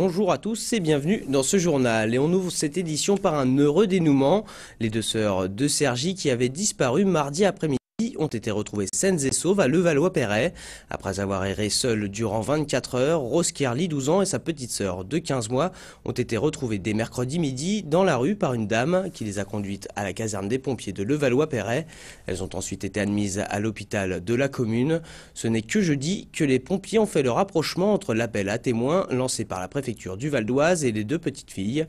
bonjour à tous et bienvenue dans ce journal. Et on ouvre cette édition par un heureux dénouement. Les deux sœurs de Cergy qui avaient disparu mardi après-midi ont été retrouvées saines et sauves à Levallois-Perret. Après avoir erré seules durant 24 heures, Rose Kerly, 12 ans, et sa petite sœur de 15 mois ont été retrouvées dès mercredi midi dans la rue par une dame qui les a conduites à la caserne des pompiers de Levallois-Perret. Elles ont ensuite été admises à l'hôpital de la commune. Ce n'est que jeudi que les pompiers ont fait le rapprochement entre l'appel à témoins lancé par la préfecture du Val d'Oise et les deux petites filles.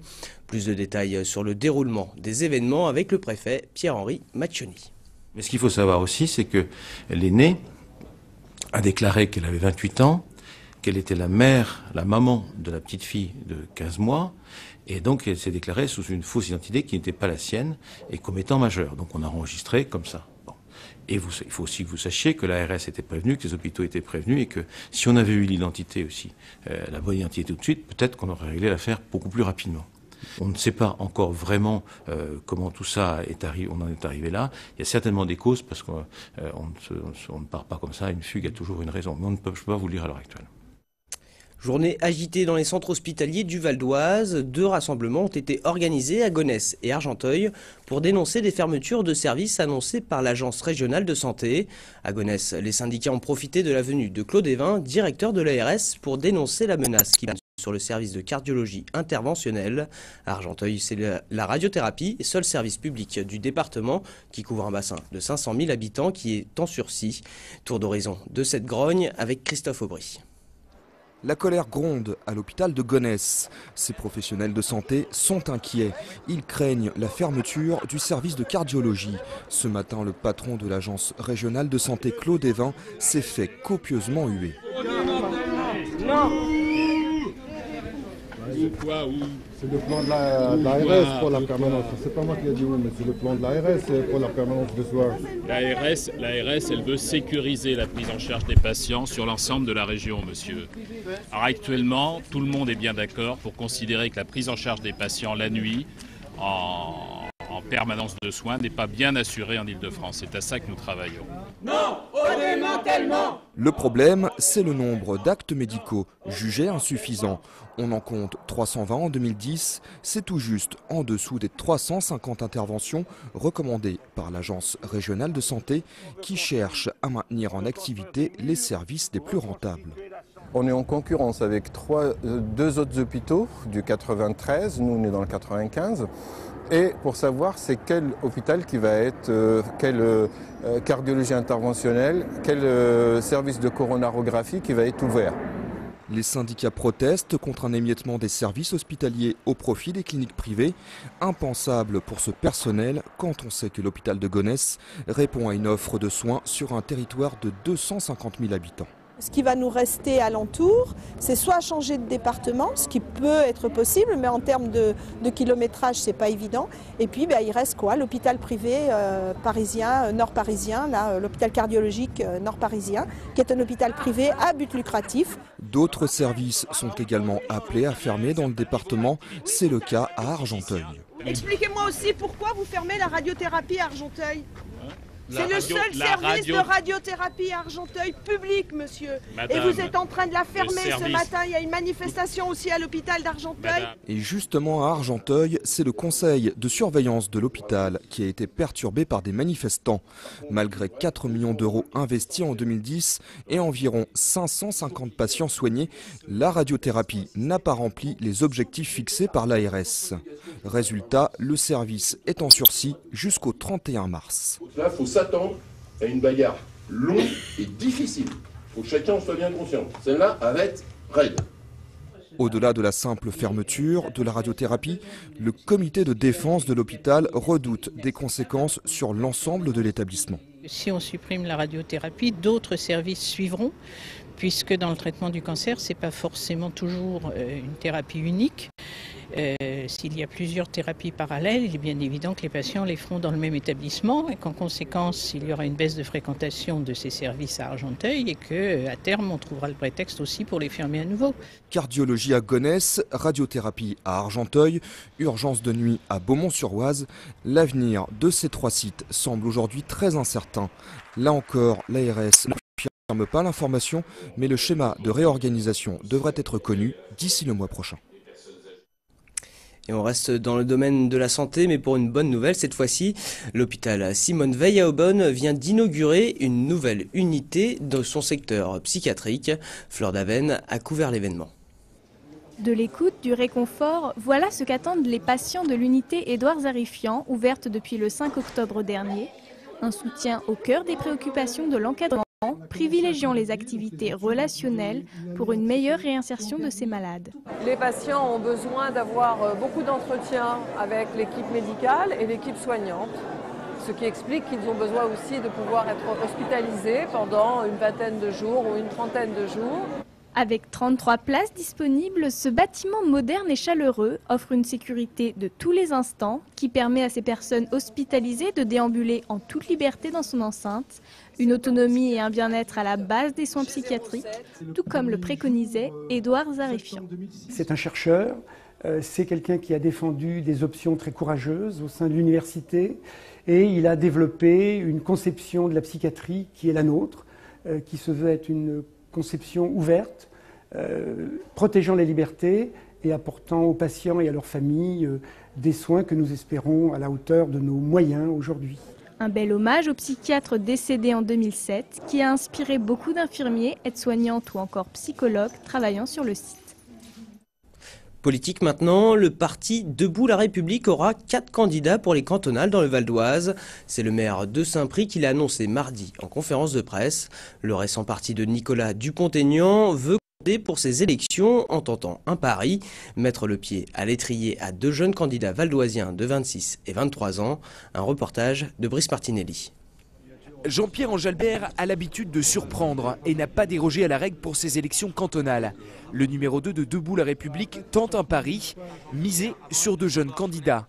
Plus de détails sur le déroulement des événements avec le préfet Pierre-Henri Maccioni. Mais ce qu'il faut savoir aussi, c'est que l'aînée a déclaré qu'elle avait 28 ans, qu'elle était la maman de la petite fille de 15 mois, et donc elle s'est déclarée sous une fausse identité qui n'était pas la sienne, et comme étant majeure. Donc on a enregistré comme ça. Bon. Et il faut aussi que vous sachiez que l'ARS était prévenue, que les hôpitaux étaient prévenus, et que si on avait eu l'identité aussi, la bonne identité tout de suite, peut-être qu'on aurait réglé l'affaire beaucoup plus rapidement. On ne sait pas encore vraiment comment tout ça on en est arrivé là. Il y a certainement des causes parce qu'on ne part pas comme ça. Une fugue a toujours une raison. Mais je ne peux pas vous le dire à l'heure actuelle. Journée agitée dans les centres hospitaliers du Val d'Oise. 2 rassemblements ont été organisés à Gonesse et Argenteuil pour dénoncer des fermetures de services annoncées par l'Agence régionale de santé. À Gonesse, les syndicats ont profité de la venue de Claude Evin, directeur de l'ARS, pour dénoncer la menace qui plane sur le service de cardiologie interventionnelle. À Argenteuil, c'est la radiothérapie, seul service public du département qui couvre un bassin de 500 000 habitants qui est en sursis. Tour d'horizon de cette grogne avec Christophe Aubry. La colère gronde à l'hôpital de Gonesse. Ces professionnels de santé sont inquiets. Ils craignent la fermeture du service de cardiologie. Ce matin, le patron de l'agence régionale de santé, Claude Evin, s'est fait copieusement huer. C'est le plan de l'ARS pour la permanence. C'est pas moi qui ai dit oui, mais c'est le plan de l'ARS pour la permanence de soins. L'ARS, elle veut sécuriser la prise en charge des patients sur l'ensemble de la région, monsieur. Alors actuellement, tout le monde est bien d'accord pour considérer que la prise en charge des patients la nuit, en permanence de soins, n'est pas bien assurée en Ile-de-France. C'est à ça que nous travaillons. Non au démantèlement! Le problème, c'est le nombre d'actes médicaux jugés insuffisants. On en compte 320 en 2010, c'est tout juste en dessous des 350 interventions recommandées par l'Agence régionale de santé qui cherche à maintenir en activité les services les plus rentables. On est en concurrence avec 2 autres hôpitaux du 93, nous on est dans le 95. Et pour savoir c'est quel hôpital qui va être, quelle cardiologie interventionnelle, quel service de coronarographie qui va être ouvert. Les syndicats protestent contre un émiettement des services hospitaliers au profit des cliniques privées. Impensable pour ce personnel quand on sait que l'hôpital de Gonesse répond à une offre de soins sur un territoire de 250 000 habitants. Ce qui va nous rester alentour, c'est soit changer de département, ce qui peut être possible, mais en termes de kilométrage, c'est pas évident. Et puis, il reste quoi? L'hôpital privé parisien, nord-parisien, l'hôpital cardiologique nord-parisien, qui est un hôpital privé à but lucratif. D'autres services sont également appelés à fermer dans le département. C'est le cas à Argenteuil. Expliquez-moi aussi pourquoi vous fermez la radiothérapie à Argenteuil. C'est le seul service de radiothérapie à Argenteuil public, monsieur. Madame, et vous êtes en train de la fermer ce matin. Il y a une manifestation aussi à l'hôpital d'Argenteuil. Et justement à Argenteuil, c'est le conseil de surveillance de l'hôpital qui a été perturbé par des manifestants. Malgré 4 millions d'euros investis en 2010 et environ 550 patients soignés, la radiothérapie n'a pas rempli les objectifs fixés par l'ARS. Résultat, le service est en sursis jusqu'au 31 mars. Là, il faut s'attendre à une bagarre longue et difficile. Il faut que chacun en soit bien conscient. Celle-là, elle va être raide. Au-delà de la simple fermeture de la radiothérapie, le comité de défense de l'hôpital redoute des conséquences sur l'ensemble de l'établissement. Si on supprime la radiothérapie, d'autres services suivront, puisque dans le traitement du cancer, ce n'est pas forcément toujours une thérapie unique. S'il y a plusieurs thérapies parallèles, il est bien évident que les patients les feront dans le même établissement et qu'en conséquence, il y aura une baisse de fréquentation de ces services à Argenteuil et qu'à terme, on trouvera le prétexte aussi pour les fermer à nouveau. Cardiologie à Gonesse, radiothérapie à Argenteuil, urgence de nuit à Beaumont-sur-Oise. L'avenir de ces 3 sites semble aujourd'hui très incertain. Là encore, l'ARS confirme pas l'information, mais le schéma de réorganisation devrait être connu d'ici le mois prochain. Et on reste dans le domaine de la santé, mais pour une bonne nouvelle cette fois-ci. L'hôpital Simone Veil à Aubonne vient d'inaugurer une nouvelle unité dans son secteur psychiatrique. Fleur Daven a couvert l'événement. De l'écoute, du réconfort, voilà ce qu'attendent les patients de l'unité Édouard Zarifian, ouverte depuis le 5 octobre dernier. Un soutien au cœur des préoccupations de l'encadrement, privilégiant les activités relationnelles pour une meilleure réinsertion de ces malades. Les patients ont besoin d'avoir beaucoup d'entretien avec l'équipe médicale et l'équipe soignante, ce qui explique qu'ils ont besoin aussi de pouvoir être hospitalisés pendant une vingtaine de jours ou une trentaine de jours. Avec 33 places disponibles, ce bâtiment moderne et chaleureux offre une sécurité de tous les instants qui permet à ces personnes hospitalisées de déambuler en toute liberté dans son enceinte, une autonomie et un bien-être à la base des soins psychiatriques, tout comme le préconisait Édouard Zarifian. C'est un chercheur, c'est quelqu'un qui a défendu des options très courageuses au sein de l'université et il a développé une conception de la psychiatrie qui est la nôtre, qui se veut être une conception ouverte, protégeant les libertés et apportant aux patients et à leurs familles des soins que nous espérons à la hauteur de nos moyens aujourd'hui. Un bel hommage au psychiatre décédé en 2007 qui a inspiré beaucoup d'infirmiers, aides-soignantes ou encore psychologues travaillant sur le site. Politique maintenant, le parti Debout la République aura 4 candidats pour les cantonales dans le Val d'Oise. C'est le maire de Saint-Prix qui l'a annoncé mardi en conférence de presse. Le récent parti de Nicolas Dupont-Aignan veut compter pour ces élections en tentant un pari, mettre le pied à l'étrier à 2 jeunes candidats valdoisiens de 26 et 23 ans. Un reportage de Brice Martinelli. Jean-Pierre Enjalbert a l'habitude de surprendre et n'a pas dérogé à la règle pour ces élections cantonales. Le numéro 2 de Debout la République tente un pari, misé sur 2 jeunes candidats.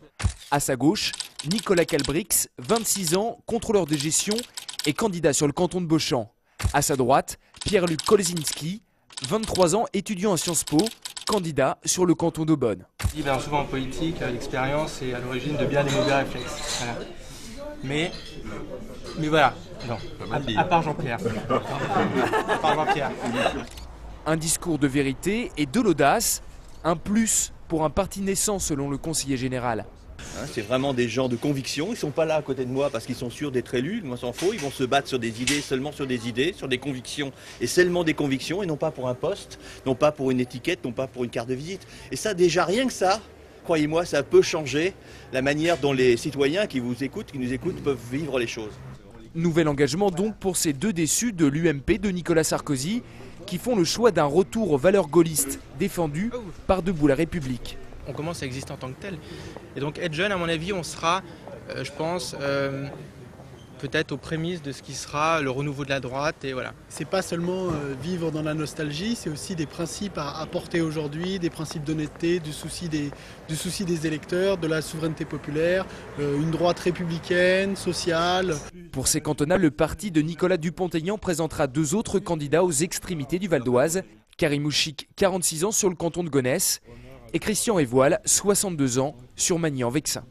À sa gauche, Nicolas Calbrix, 26 ans, contrôleur de gestion et candidat sur le canton de Beauchamp. À sa droite, Pierre-Luc Kolzinski, 23 ans, étudiant à Sciences Po, candidat sur le canton d'Aubonne. Souvent en politique, l'expérience est à l'origine de bien des mauvais réflexes. Voilà. Mais voilà, non, à part Jean-Pierre. Un discours de vérité et de l'audace, un plus pour un parti naissant selon le conseiller général. C'est vraiment des gens de conviction, ils ne sont pas là à côté de moi parce qu'ils sont sûrs d'être élus, moi s'en faut, ils vont se battre sur des idées, seulement sur des idées, sur des convictions et seulement des convictions et non pas pour un poste, non pas pour une étiquette, non pas pour une carte de visite. Et ça déjà rien que ça, croyez-moi, ça peut changer la manière dont les citoyens qui nous écoutent peuvent vivre les choses. Nouvel engagement donc pour ces 2 déçus de l'UMP de Nicolas Sarkozy qui font le choix d'un retour aux valeurs gaullistes défendues par Debout la République. On commence à exister en tant que tel. Et donc être jeune, à mon avis, on sera, je pense, peut-être aux prémices de ce qui sera le renouveau de la droite. Et voilà. C'est pas seulement vivre dans la nostalgie, c'est aussi des principes à porter aujourd'hui, des principes d'honnêteté, du souci des électeurs, de la souveraineté populaire, une droite républicaine, sociale. Pour ces cantonales, le parti de Nicolas Dupont-Aignan présentera 2 autres candidats aux extrémités du Val d'Oise. Karim Ouchik, 46 ans sur le canton de Gonesse et Christian Evoil, 62 ans sur Magny-en-Vexin.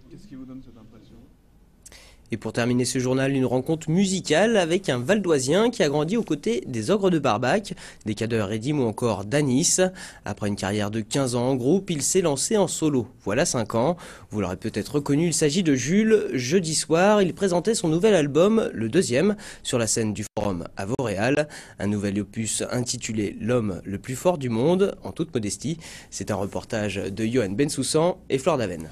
Et pour terminer ce journal, une rencontre musicale avec un Valdoisien qui a grandi aux côtés des Ogres de Barbac, des Cadeurs Redim ou encore d'Anis. Après une carrière de 15 ans en groupe, il s'est lancé en solo. Voilà 5 ans. Vous l'aurez peut-être reconnu, il s'agit de Jules. Jeudi soir, il présentait son nouvel album, le 2e, sur la scène du Forum à Vauréal. Un nouvel opus intitulé L'homme le plus fort du monde, en toute modestie. C'est un reportage de Johan Bensoussan et Fleur Daven.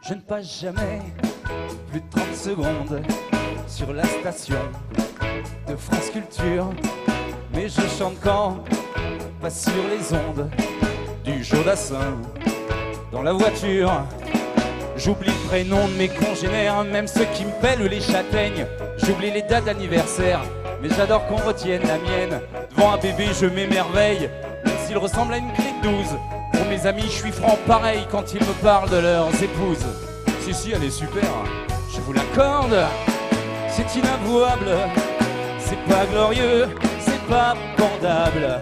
Je ne passe jamais plus de 30 secondes sur la station de France Culture, mais je chante quand passe sur les ondes du Jodassin dans la voiture. J'oublie le prénom de mes congénères, même ceux qui me pèlent les châtaignes. J'oublie les dates d'anniversaire, mais j'adore qu'on retienne la mienne. Devant un bébé je m'émerveille, même s'il ressemble à une clé de 12. Pour mes amis, je suis franc pareil quand ils me parlent de leurs épouses. Si, elle est super, je vous l'accorde. C'est inavouable, c'est pas glorieux, c'est pas bandable.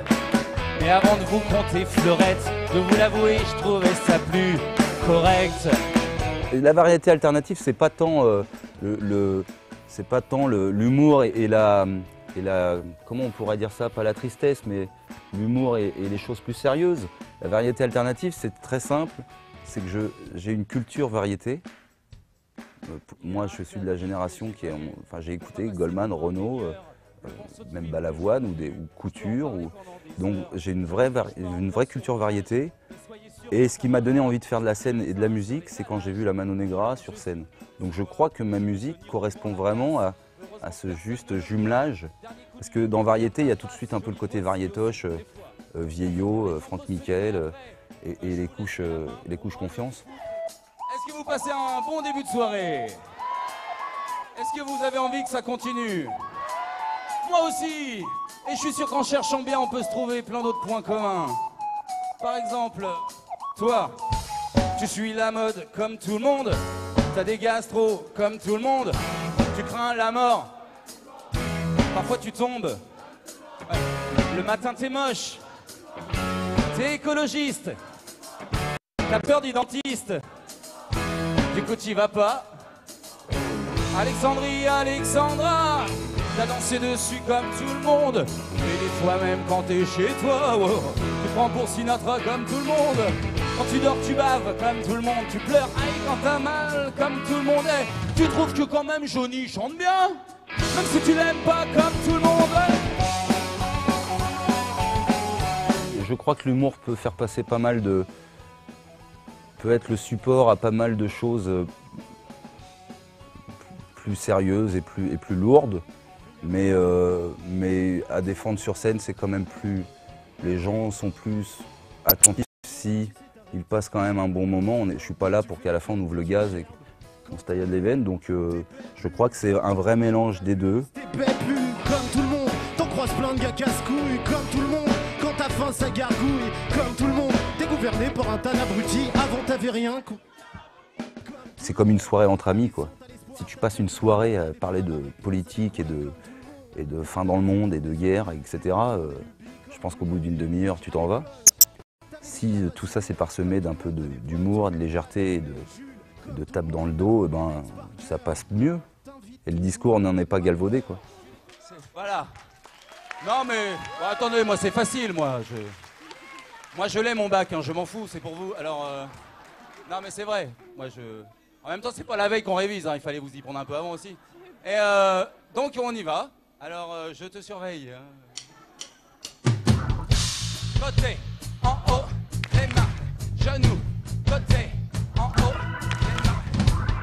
Mais avant de vous compter fleurette, de vous l'avouer, je trouvais ça plus correct. La variété alternative, c'est pas tant C'est pas tant l'humour et la, comment on pourrait dire ça, pas la tristesse, mais l'humour et les choses plus sérieuses. La variété alternative, c'est très simple, c'est que j'ai une culture variété. Moi, je suis de la génération enfin, j'ai écouté Goldman, Renaud, même Balavoine ou Couture. Donc j'ai une vraie culture variété. Et ce qui m'a donné envie de faire de la scène et de la musique, c'est quand j'ai vu la Mano Negra sur scène. Donc je crois que ma musique correspond vraiment à ce juste jumelage. Parce que dans variété, il y a tout de suite un peu le côté variétoche, vieillot, Franck Michael et les couches confiance. Est-ce que vous passez un bon début de soirée? Est-ce que vous avez envie que ça continue? Moi aussi. Et je suis sûr qu'en cherchant bien, on peut se trouver plein d'autres points communs. Par exemple, toi, tu suis la mode comme tout le monde. T'as des gastros comme tout le monde. Tu crains la mort. Parfois tu tombes. Ouais. Le matin t'es moche. T'es écologiste. T'as peur des dentistes. Du coup t'y vas pas. Alexandra, t'as dansé dessus comme tout le monde. Et des fois même quand t'es chez toi, oh, tu prends pour Sinatra comme tout le monde. Quand tu dors tu baves comme tout le monde. Tu pleures aïe quand t'as mal comme tout le monde. Et tu trouves que quand même Johnny chante bien, même si tu l'aimes pas comme tout le monde. Je crois que l'humour peut faire passer pas mal de... peut être le support à pas mal de choses plus sérieuses et plus lourdes, mais à défendre sur scène, c'est quand même plus... Les gens sont plus attentifs si ils passent quand même un bon moment. Je suis pas là pour qu'à la fin on ouvre le gaz et qu'on se taille de les veines, donc je crois que c'est un vrai mélange des deux. T'es plus comme tout le monde, t'en croises plein de gars casse-couilles comme tout le monde. Quand t'as faim ça gargouille comme tout le monde. T'es gouverné par un tas d'abrutis, avant t'avais rien. C'est comme une soirée entre amis, quoi. Si tu passes une soirée à parler de politique et de fin dans le monde et de guerre, etc., je pense qu'au bout d'une demi-heure, tu t'en vas. Si tout ça c'est parsemé d'un peu d'humour, de légèreté et de tape dans le dos, ben, ça passe mieux. Et le discours n'en est pas galvaudé, quoi. Voilà. Non mais, bon, attendez, moi c'est facile, moi je l'ai mon bac, hein, je m'en fous, c'est pour vous. Alors, non mais c'est vrai, en même temps c'est pas la veille qu'on révise, hein, il fallait vous y prendre un peu avant aussi. Et donc on y va, alors je te surveille. Côté, en haut, les mains, genoux, côté, en haut, les mains.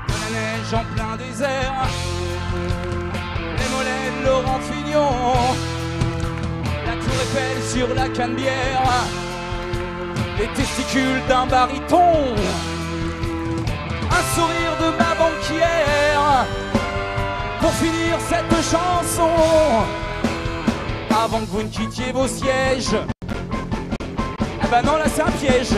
De la neige en plein désert, les mollets de Laurent Fignon, la tour Eiffel sur la Canebière, les testicules d'un baryton, un sourire de ma banquière, pour finir cette chanson, avant que vous ne quittiez vos sièges. Ah bah non, là c'est un piège.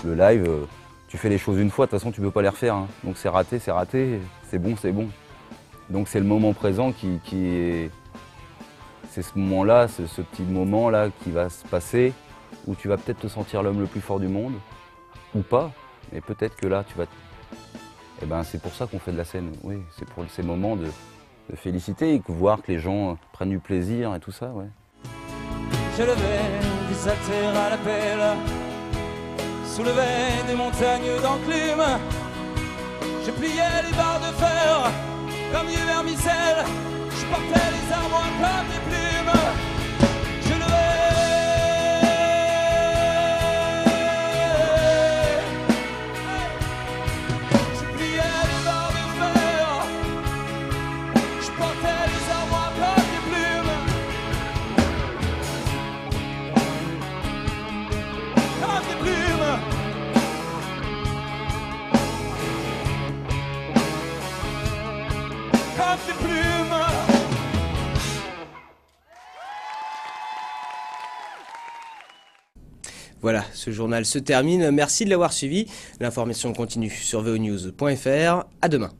Le live, tu fais les choses une fois, de toute façon tu peux pas les refaire, hein. Donc c'est raté, c'est bon, c'est bon. Donc c'est le moment présent qui est... C'est ce moment-là, ce petit moment-là qui va se passer, où tu vas peut-être te sentir l'homme le plus fort du monde, ou pas, mais peut-être que là tu vas... Eh ben, c'est pour ça qu'on fait de la scène, oui, c'est pour ces moments de félicité et voir que les gens prennent du plaisir et tout ça, ouais. Je levais des haltères à la pelle, soulevais des montagnes d'enclume, je pliais les barres de fer comme du vermicelle, je portais les armoires comme des plumes, je levais... Voilà, ce journal se termine. Merci de l'avoir suivi. L'information continue sur vonews.fr. À demain.